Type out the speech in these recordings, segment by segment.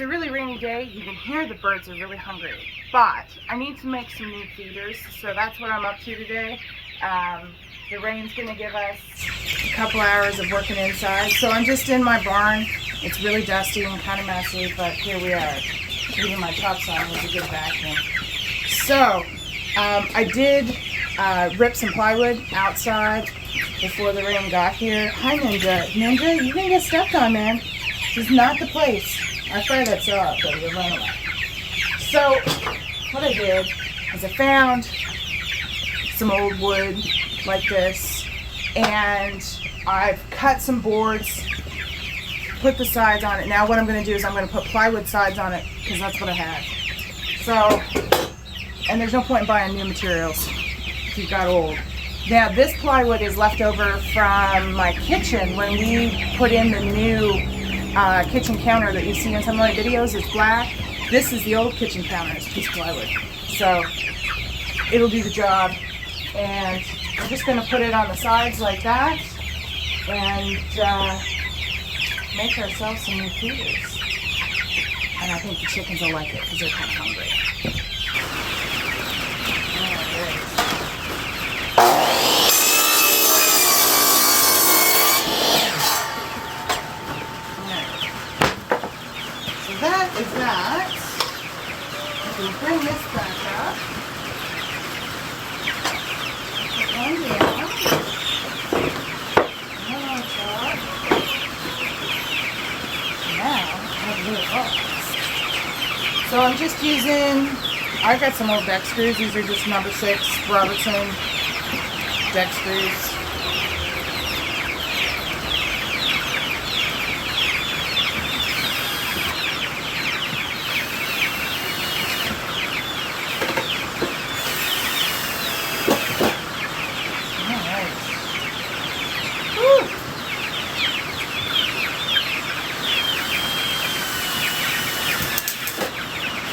it's a really rainy day, you can hear the birds are really hungry. But I need to make some new feeders, so that's what I'm up to today. The rain's going to give us a couple hours of working inside. So I'm just in my barn. It's really dusty and kind of messy, but here we are. Leaving my tops on was a good vacuum. So I did rip some plywood outside before the rain got here. Hi, Ninja. Ninja, you can get stepped on, man. This is not the place. I fired that saw up, but you're running away. So what I did is I found some old wood like this, and I've cut some boards, put the sides on it. Now what I'm going to do is I'm going to put plywood sides on it because that's what I have. So, and there's no point in buying new materials if you've got old. Now this plywood is left over from my kitchen when we put in the new kitchen counter that you see in some of my videos. It's black. This is the old kitchen counter. It's a piece of plywood. So it'll do the job. And I'm just going to put it on the sides like that and make ourselves some new feeders. And I think the chickens will like it because they're kind of hungry. So that is that. We'll bring this back up. One down. One on top. Now, I have little balls. So I'm just using, I've got some old deck screws. These are just number 6 Robertson deck screws.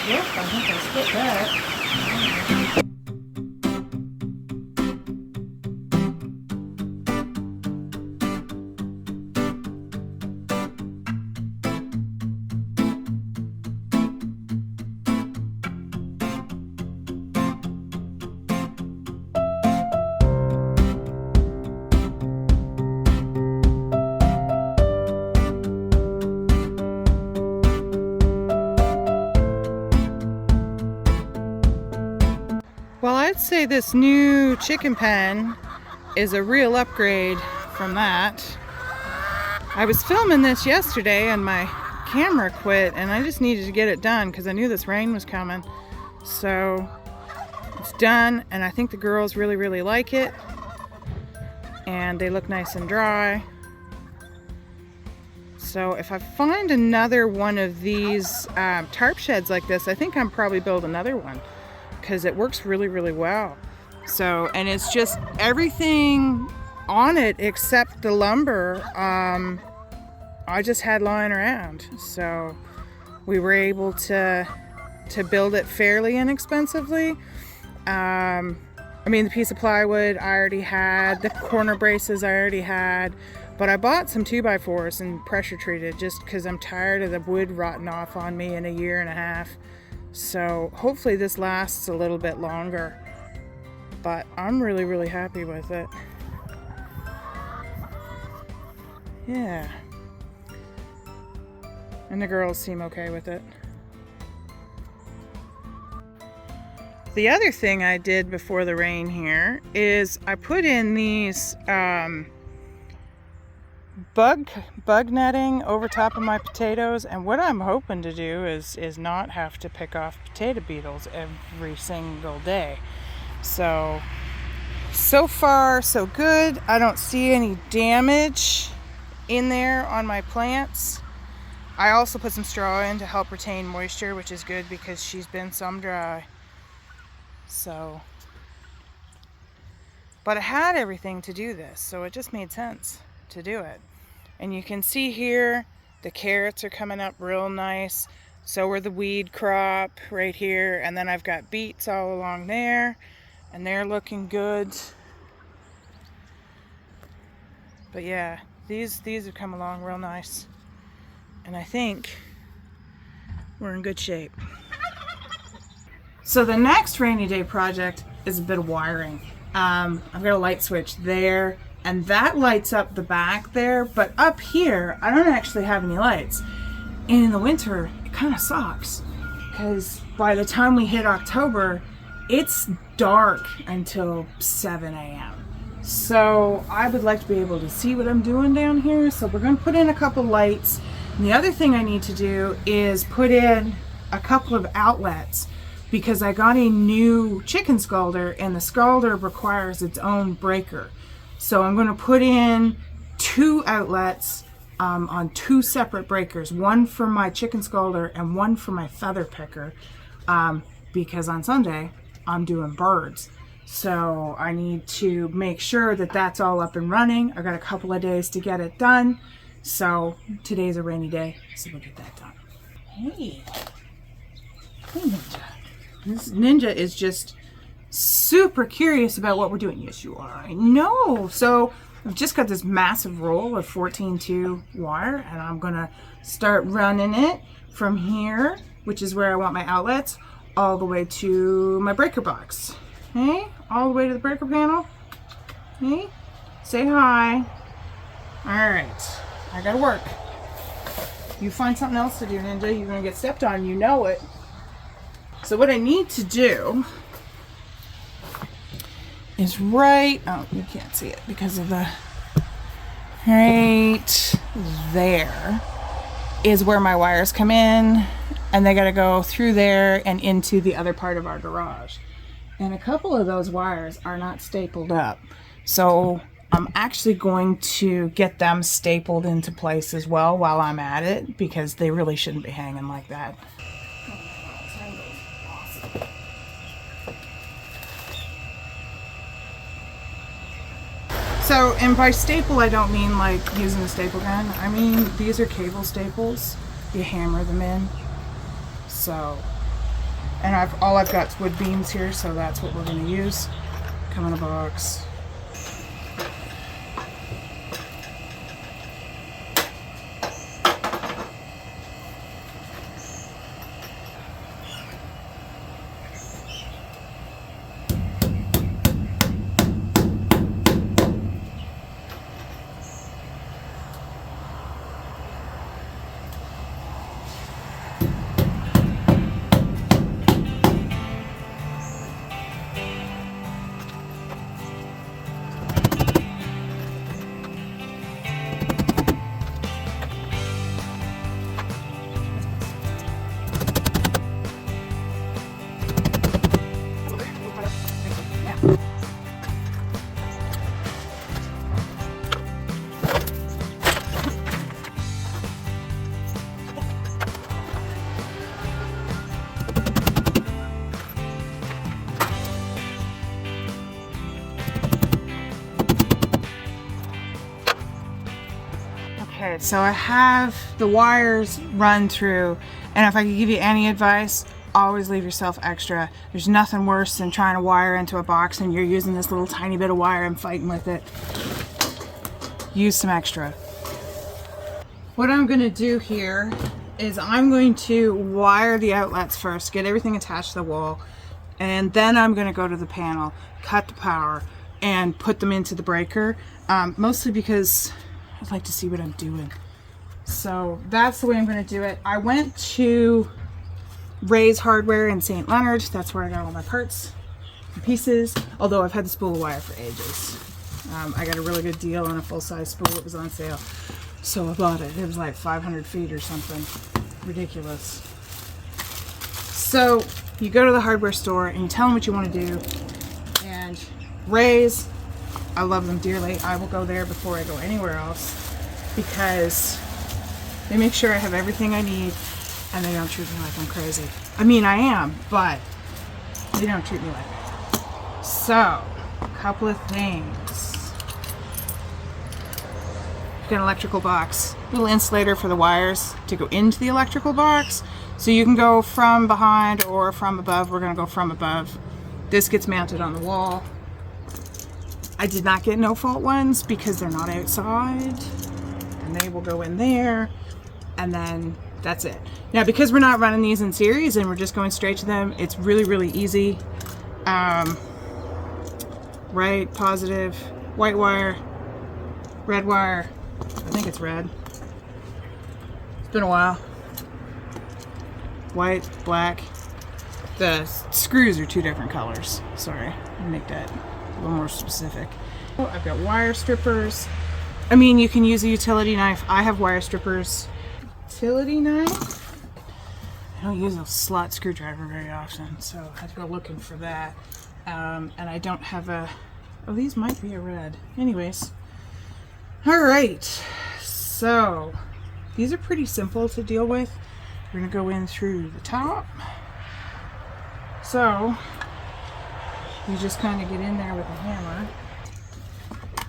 Yep, I think I split that. Well, I'd say this new chicken pen is a real upgrade from that. I was filming this yesterday and my camera quit, and I just needed to get it done because I knew this rain was coming. So it's done, and I think the girls really like it, and they look nice and dry. So if I find another one of these tarp sheds like this, I think I'm probably build another one, because it works really well. So, and it's just everything on it except the lumber I just had lying around. So we were able to build it fairly inexpensively. I mean, the piece of plywood I already had, the corner braces I already had, but I bought some 2x4s and pressure treated just because I'm tired of the wood rotting off on me in a year and a half. So hopefully this lasts a little bit longer, but I'm really happy with it. Yeah. And the girls seem okay with it. The other thing I did before the rain here is I put in these bug netting over top of my potatoes, and what I'm hoping to do is not have to pick off potato beetles every single day. So far so good. I don't see any damage in there on my plants. I also put some straw in to help retain moisture, which is good because she's been some dry. So, but I had everything to do this, so it just made sense to do it. And you can see here the carrots are coming up real nice. So are the weed crop right here, and then I've got beets all along there, and they're looking good. But yeah, these have come along real nice. And I think we're in good shape. So the next rainy day project is a bit of wiring. I've got a light switch there, and that lights up the back there, but up here, I don't actually have any lights. And in the winter, it kind of sucks, because by the time we hit October, it's dark until 7 a.m. So I would like to be able to see what I'm doing down here, so we're going to put in a couple lights. And the other thing I need to do is put in a couple of outlets, because I got a new chicken scalder, and the scalder requires its own breaker. So I'm going to put in 2 outlets on 2 separate breakers, one for my chicken scalder and one for my feather picker, because on Sunday I'm doing birds. So I need to make sure that that's all up and running. I got a couple of days to get it done. So today's a rainy day, so we'll get that done. Hey, Ninja. This Ninja is just super curious about what we're doing. Yes, you are. I know. So I've just got this massive roll of 14-2 wire, and I'm gonna start running it from here, which is where I want my outlets, all the way to my breaker box. Okay, all the way to the breaker panel. Okay, say hi. All right, I gotta work. You find something else to do, Ninja, you're gonna get stepped on, you know it. So what I need to do is oh, you can't see it because of the, right there is where my wires come in, and they gotta go through there and into the other part of our garage. And a couple of those wires are not stapled up. So I'm actually going to get them stapled into place as well while I'm at it, because they really shouldn't be hanging like that. So, and by staple I don't mean like using a staple gun. I mean, these are cable staples. You hammer them in. So, and all I've got is wood beams here, so that's what we're going to use. Come in a box. Okay, so I have the wires run through, and if I could give you any advice, always leave yourself extra. There's nothing worse than trying to wire into a box and you're using this little tiny bit of wire and fighting with it. Use some extra. What I'm going to do here is I'm going to wire the outlets first, get everything attached to the wall, and then I'm going to go to the panel, cut the power, and put them into the breaker, mostly because I'd like to see what I'm doing. So that's the way I'm going to do it. I went to Ray's Hardware in St. Leonard. That's where I got all my parts and pieces, although I've had the spool of wire for ages. I got a really good deal on a full-size spool. It was on sale, so I bought it. It was like 500 feet or something. Ridiculous. So you go to the hardware store and you tell them what you want to do, and Ray's, I love them dearly. I will go there before I go anywhere else, because they make sure I have everything I need and they don't treat me like I'm crazy. I mean, I am, but they don't treat me like that. So, a couple of things. Got an electrical box, little insulator for the wires to go into the electrical box. So you can go from behind or from above. We're gonna go from above. This gets mounted on the wall. I did not get no fault ones because they're not outside, and they will go in there, and then That's it. Now, because we're not running these in series and we're just going straight to them, it's really, really easy. Right, positive, white wire, red wire. I think it's red. It's been a while. White, black. The screws are 2 different colors. Sorry, I'll make that a little more specific. I've got wire strippers. I mean, you can use a utility knife. I have wire strippers. Utility knife? I don't use a slot screwdriver very often, so I have to go looking for that. And I don't have a... Oh, these might be a red. Anyways. Alright. So, these are pretty simple to deal with. We're going to go in through the top. So, you just kind of get in there with a hammer.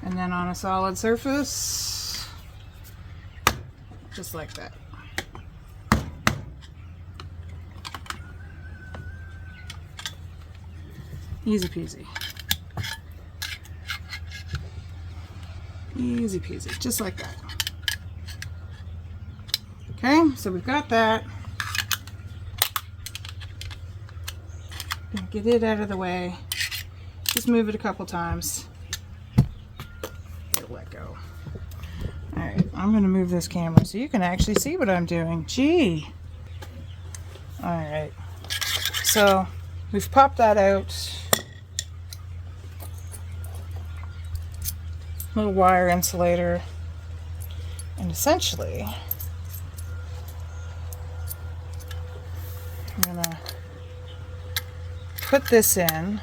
And then on a solid surface, just like that. Easy peasy. Easy peasy, just like that. Okay, so we've got that. Gonna get it out of the way. Just move it a couple times. It'll let go. Alright, I'm gonna move this camera so you can actually see what I'm doing. Gee. Alright. So we've popped that out. Little wire insulator. And essentially I'm gonna put this in.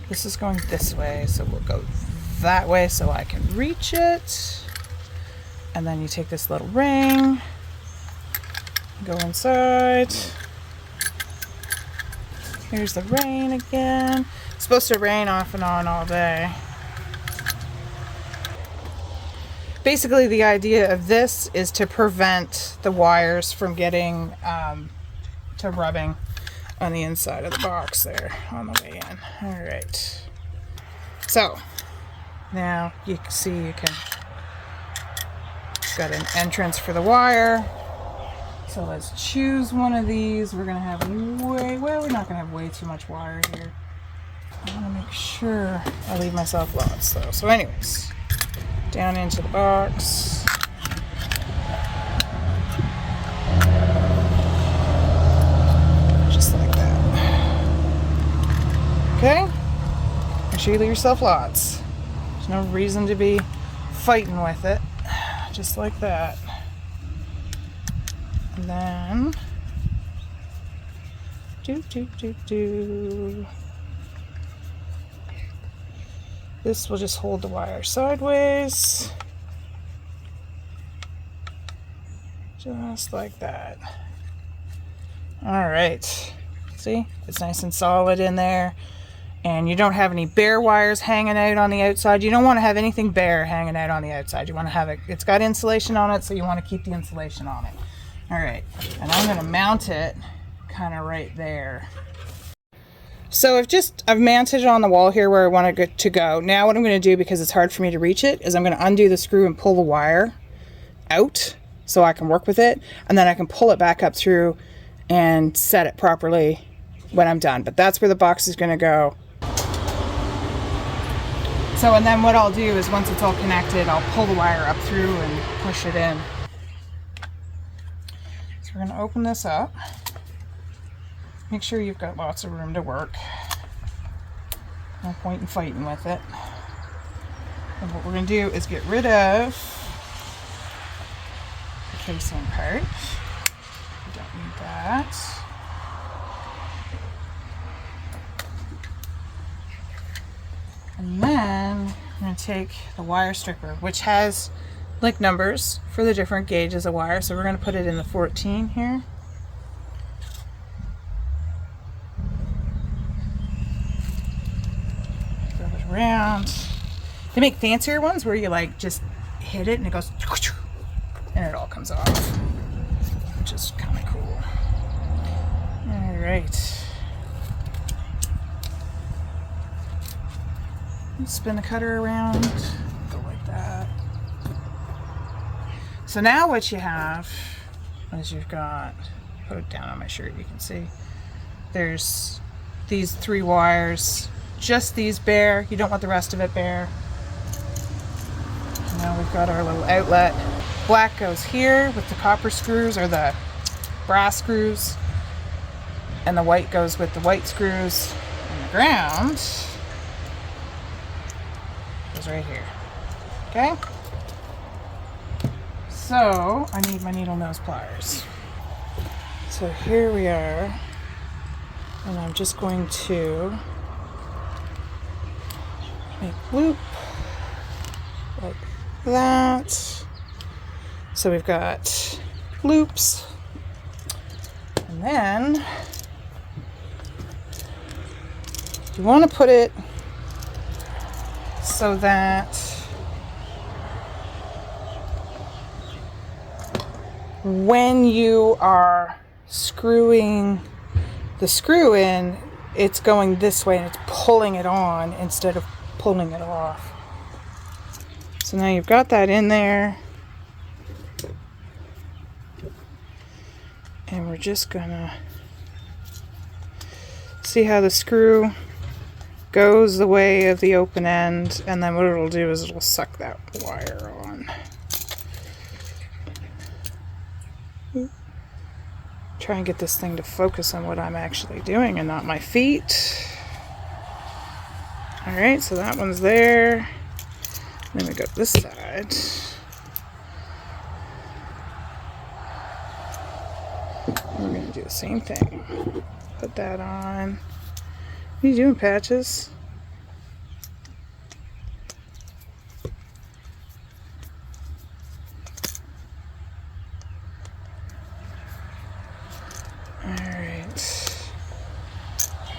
This is going this way, so we'll go that way so I can reach it. And then you take this little ring, go inside. Here's the rain again. It's supposed to rain off and on all day. Basically, the idea of this is to prevent the wires from getting to rubbing on the inside of the box there on the way in. All right. So now you can see you can got an entrance for the wire. So let's choose one of these. We're gonna have we're not gonna have way too much wire here. I want to make sure I leave myself lots though. So anyways, down into the box. Just like that. Okay? Make sure you leave yourself lots. There's no reason to be fighting with it. Just like that. And then this will just hold the wire sideways. Just like that. All right. See? It's nice and solid in there. And you don't have any bare wires hanging out on the outside. You don't want to have anything bare hanging out on the outside. You want to have it, it's got insulation on it, so you want to keep the insulation on it. All right, and I'm going to mount it kind of right there. So I've mounted it on the wall here where I want it to go. Now what I'm going to do, because it's hard for me to reach it, is I'm going to undo the screw and pull the wire out so I can work with it, and then I can pull it back up through and set it properly when I'm done. But that's where the box is going to go. So, and then what I'll do is once it's all connected, I'll pull the wire up through and push it in. So we're going to open this up. Make sure you've got lots of room to work. No point in fighting with it. And what we're going to do is get rid of the casing part. We don't need that. And then I'm going to take the wire stripper, which has like numbers for the different gauges of wire. So we're going to put it in the 14 here. Throw it around. They make fancier ones where you like just hit it and it goes and it all comes off, which is kind of cool. All right. Spin the cutter around, go like that. So now what you have, is you've got, put it down on my shirt, you can see, there's these 3 wires, just these bare. You don't want the rest of it bare. Now we've got our little outlet. Black goes here with the copper screws or the brass screws, and the white goes with the white screws, and the ground is right here. Okay? So I need my needle nose pliers. So here we are, and I'm just going to make loop like that. So we've got loops, and then you want to put it so that when you are screwing the screw in, it's going this way and it's pulling it on instead of pulling it off. So now you've got that in there, and we're just gonna see how the screw goes the way of the open end, and then what it'll do is it'll suck that wire on. Try and get this thing to focus on what I'm actually doing and not my feet. Alright, so that one's there. Then we go to this side. We're going to do the same thing. Put that on. What are you doing, Patches? Alright.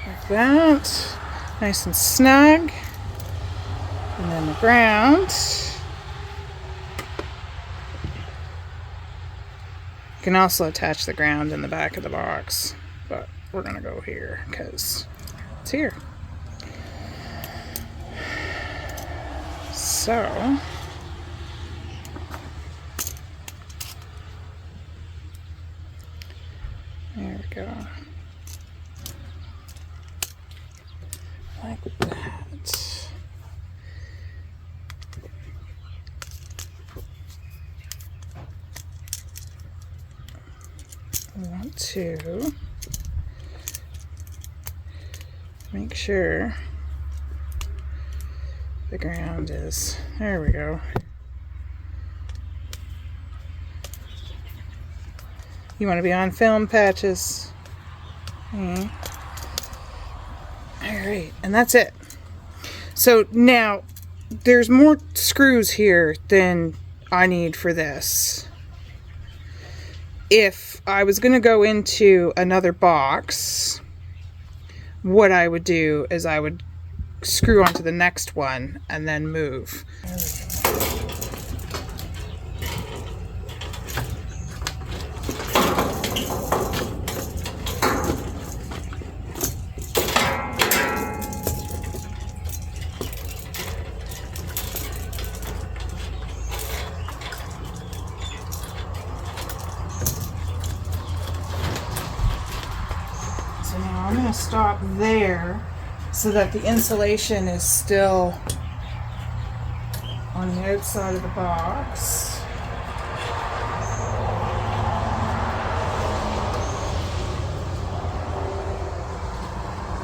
Like that. Nice and snug. And then the ground. You can also attach the ground in the back of the box, but we're going to go here because it's here. So, there we go. Like that. I want to make sure the ground is, there we go. You want to be on film, Patches? Okay. Alright, and that's it. So now, there's more screws here than I need for this. If I was going to go into another box, what I would do is I would screw onto the next one and then move. I'm going to stop there so that the insulation is still on the outside of the box.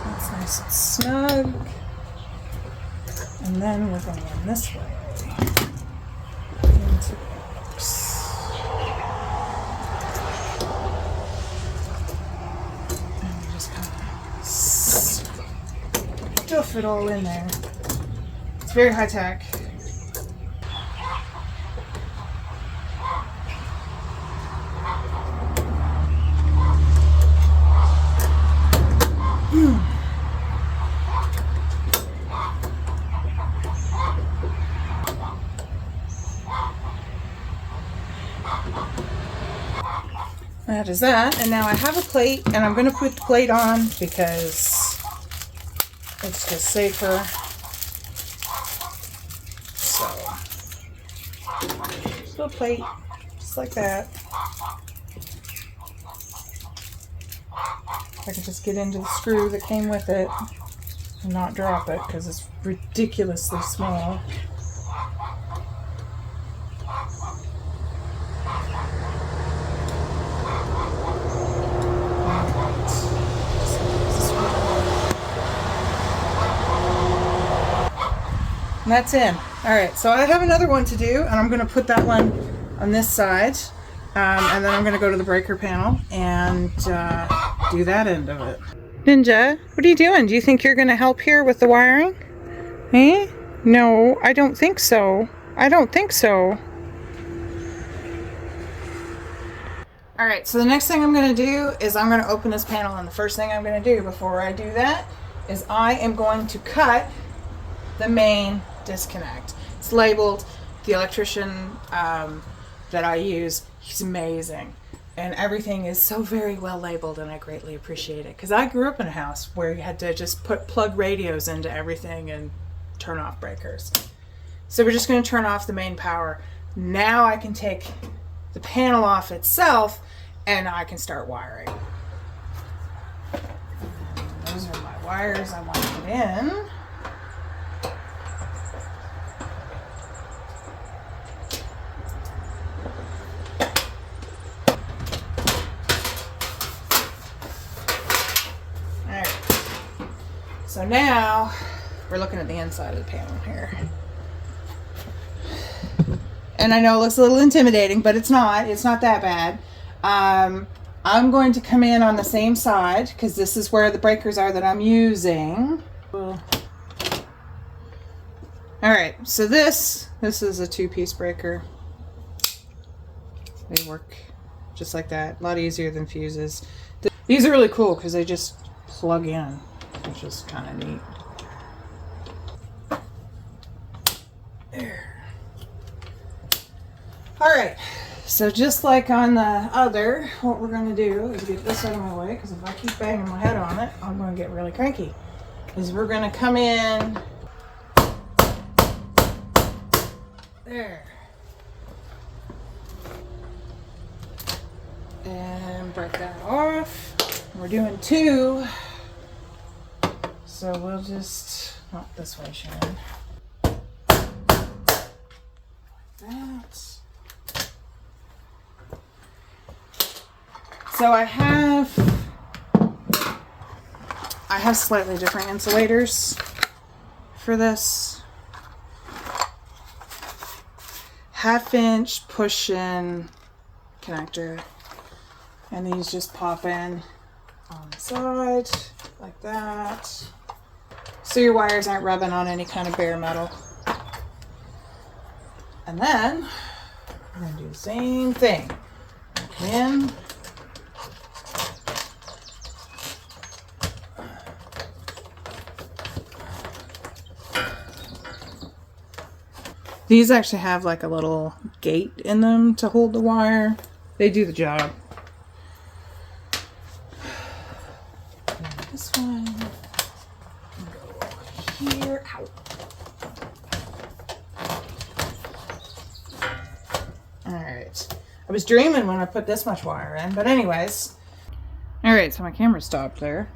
That's nice and snug. And then we're going in this way into the box. Stuff it all in there. It's very high tech. That is that, and now I have a plate, and I'm going to put the plate on because it's just safer. So, just a plate, just like that. If I can just get into the screw that came with it and not drop it because it's ridiculously small. And that's in. Alright, so I have another one to do, and I'm going to put that one on this side, and then I'm going to go to the breaker panel and do that end of it. Ninja, what are you doing? Do you think you're going to help here with the wiring? Eh? No, I don't think so. I don't think so. Alright, so the next thing I'm going to do is I'm going to open this panel, and the first thing I'm going to do before I do that is I am going to cut the main disconnect. It's labeled. The electrician that I use, he's amazing, and everything is so very well labeled, and I greatly appreciate it because I grew up in a house where you had to just plug radios into everything and turn off breakers. So we're just going to turn off the main power. Now I can take the panel off itself and I can start wiring. And those are my wires I want to put in. So now we're looking at the inside of the panel here. And I know it looks a little intimidating, but it's not. It's not that bad. I'm going to come in on the same side because this is where the breakers are that I'm using. All right, so this is a 2-piece breaker. They work just like that. A lot easier than fuses. These are really cool because they just plug in, which is kind of neat. There. Alright, so just like on the other, what we're going to do is get this out of my way, because if I keep banging my head on it, I'm going to get really cranky. Is we're going to come in there and break that off. We're doing 2. So we'll just, not this way, Sharon. Like that. So I have slightly different insulators for this. 1/2-inch push-in connector. And these just pop in on the side, like that. So your wires aren't rubbing on any kind of bare metal. And then we're going to do the same thing. Come in. These actually have like a little gate in them to hold the wire. They do the job. This one. Here. Ow. Alright. I was dreaming when I put this much wire in, but anyways. Alright, so my camera stopped there.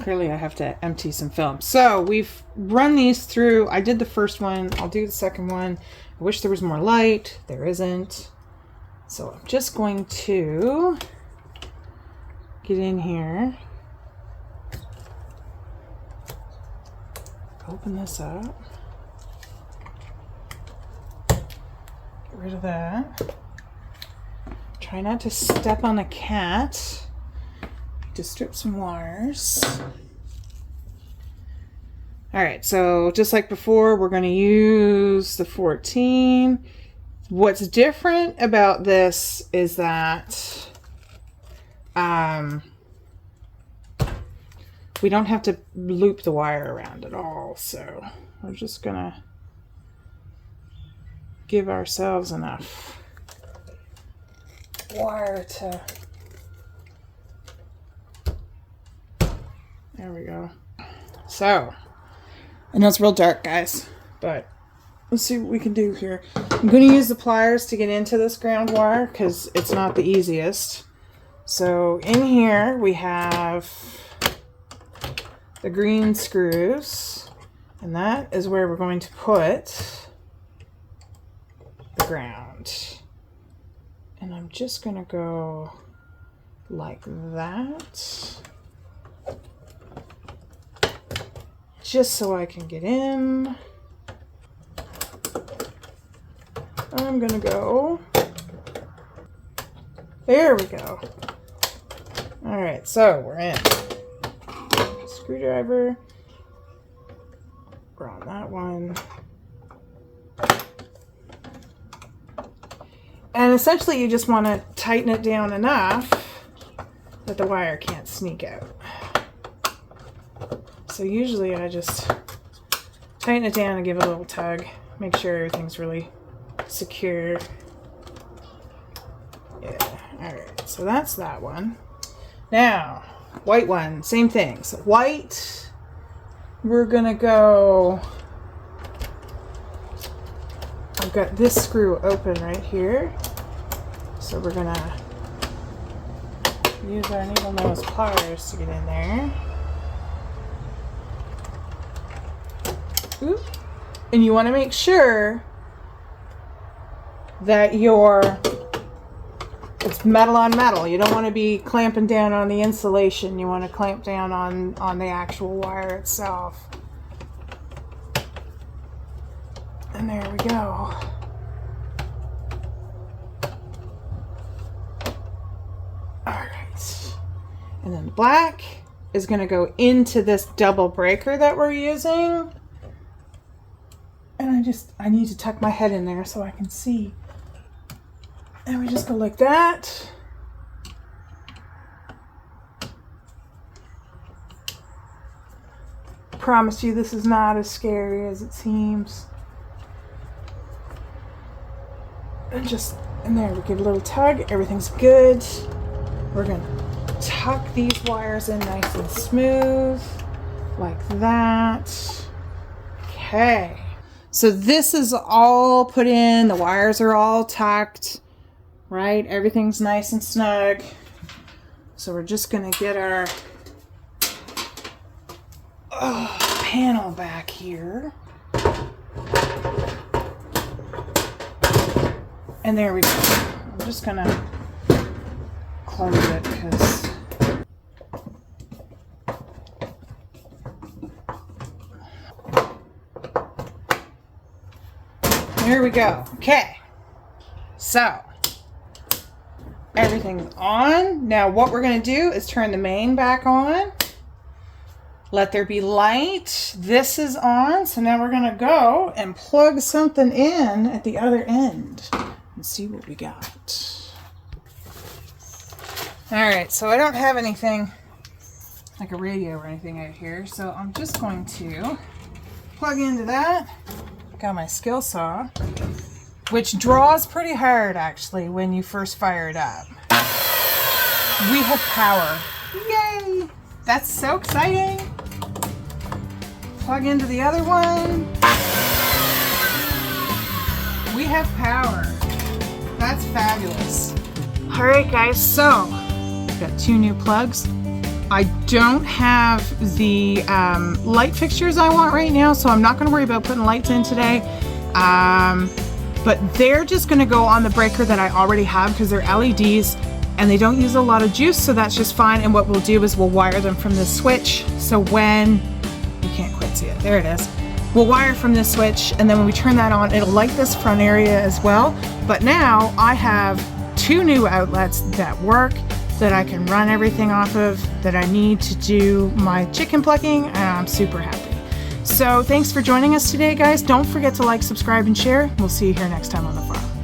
Clearly I have to empty some film. So we've run these through. I did the first one. I'll do the second one. I wish there was more light. There isn't. So I'm just going to get in here. Open this up. Get rid of that. Try not to step on the cat. To strip some wires. Alright, so just like before, we're going to use the 14. What's different about this is that we don't have to loop the wire around at all, so we're just going to give ourselves enough wire to... There we go. So, I know it's real dark, guys, but let's see what we can do here. I'm going to use the pliers to get into this ground wire because it's not the easiest. So in here we have the green screws, and that is where we're going to put the ground. And I'm just going to go like that, just so I can get in. I'm going to go, there we go. All right, so we're in. Screwdriver, we're on that one. And essentially you just want to tighten it down enough that the wire can't sneak out. So usually I just tighten it down and give it a little tug, make sure everything's really secure. Yeah, all right, so that's that one. Now, white one, same thing. So white, we're gonna go, I've got this screw open right here. So we're gonna use our needle nose pliers to get in there. Oop. And you wanna make sure that it's metal on metal. You don't want to be clamping down on the insulation. You want to clamp down on the actual wire itself. And there we go. Alright. And then the black is going to go into this double breaker that we're using. And I need to tuck my head in there so I can see. And we just go like that. I promise you this is not as scary as it seems. And just, and there, we give a little tug, everything's good. We're gonna tuck these wires in nice and smooth, like that. Okay. So this is all put in, the wires are all tucked. Right, everything's nice and snug. So we're just gonna get our panel back here. And there we go. I'm just gonna close it because there we go. Okay, so everything's on. Now what we're going to do is turn the main back on. Let there be light. This is on. So now we're going to go and plug something in at the other end and see what we got. Alright, so I don't have anything like a radio or anything out here. So I'm just going to plug into that. Got my skill saw, which draws pretty hard actually when you first fire it up. We have power. Yay! That's so exciting. Plug into the other one. We have power. That's fabulous. Alright guys, so I've got 2 new plugs. I don't have the light fixtures I want right now, so I'm not going to worry about putting lights in today. But they're just going to go on the breaker that I already have because they're LEDs and they don't use a lot of juice, so that's just fine. And what we'll do is we'll wire them from this switch. So when, you can't quite see it, there it is. We'll wire from this switch, and then when we turn that on, it'll light this front area as well. But now I have 2 new outlets that work, that I can run everything off of, that I need to do my chicken plucking, and I'm super happy. So thanks for joining us today, guys. Don't forget to like, subscribe, and share. We'll see you here next time on the farm.